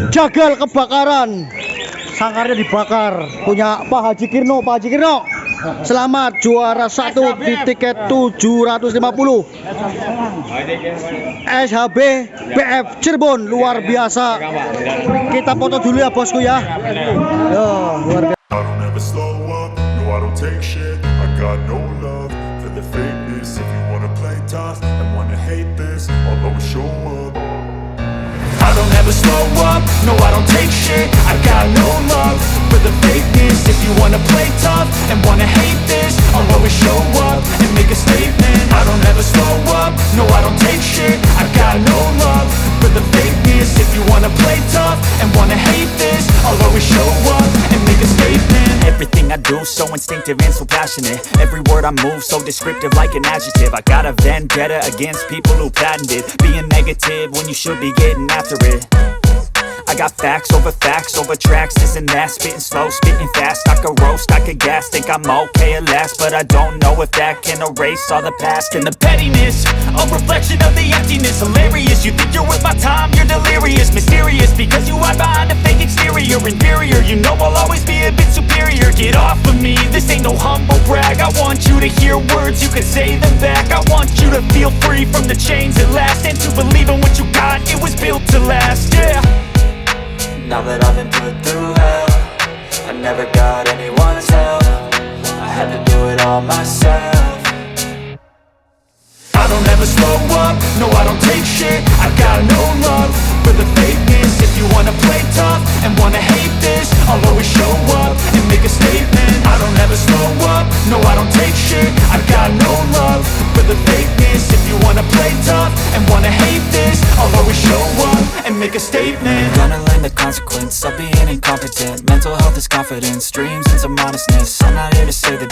Jagal kebakaran, sangkarnya dibakar, punya Pak Haji Kirno. Pak Haji Kirno, selamat juara 1 di tiket 750 SHBF Cirebon, luar biasa. Kita foto dulu ya bosku ya. Yo, luar biasa. I don't ever slow up, no I don't take shit. I got no love for the fakeness. If you wanna play tough and wanna hate this, I'll always show up and make a statement. I don't ever slow up, no I don't take shit. I got no love for the fakeness. If you wanna play tough and wanna hate this, I'll always show up and make a statement. Everything I do so instinctive and so passionate. Every word I move so descriptive like an adjective. I got a vendetta against people who patented being negative when you should be getting after it. I got facts over tracks, this and that. Spitting slow, spitting fast. I could roast, I could gas. Think I'm okay at last, but I don't know if that can erase all the past. And the pettiness, a reflection of the emptiness. Hilarious, you think you're worth my time, you're delirious. Mysterious, because you hide behind a fake exterior. Inferior, you know I'll always be a bit superior. Get off of me, this ain't no humble brag. I want you to hear words, you can say them back. I want you to feel free from the chains at last, and to believe in what you got, it was built to last, yeah. Now that I've been put through hell, I never got anyone's help. I had to do it all myself. I don't ever slow up, no I don't take shit. I got no love for the fakeness. If you wanna play tough and wanna hate this, I'll always show up and make a statement. I don't ever slow up, no I don't take shit. I got no love for the fakeness. If you wanna play tough and wanna hate this, I'll always show up and make a statement. Gonna learn the consequence of being incompetent. Mental health is confidence, dreams and some modestness. I'm not here to say that.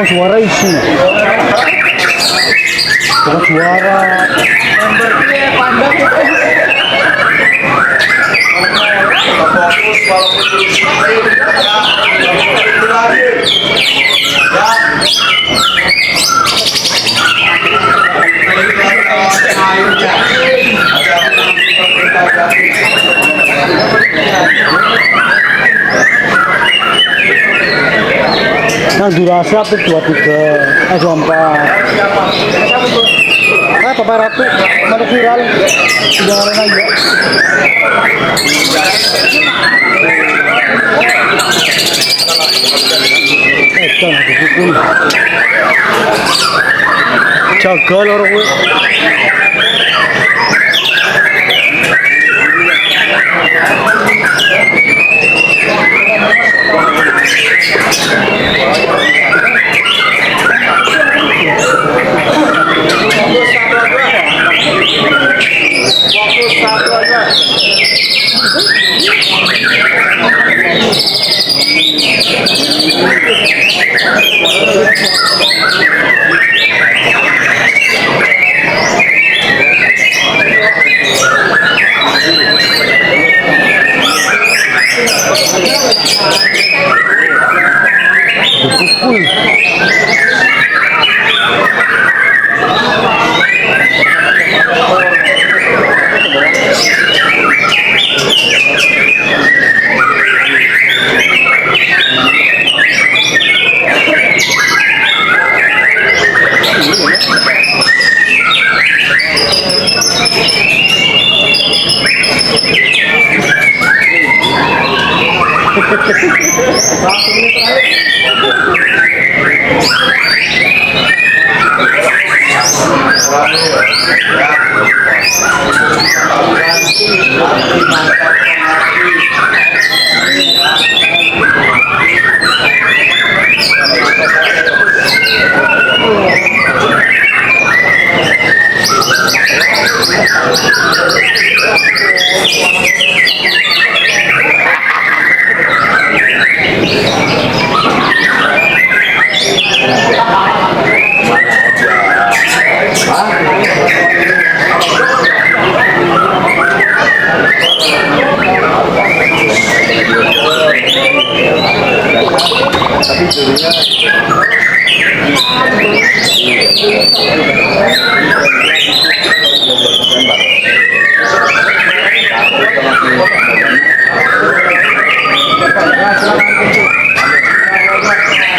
Suara isi. Suara. Nah, durasi apa 23, 24. Bapak Ratu mana viral jangan aja. Jangan dipukul. Jagal orang gue. Tapi jadinya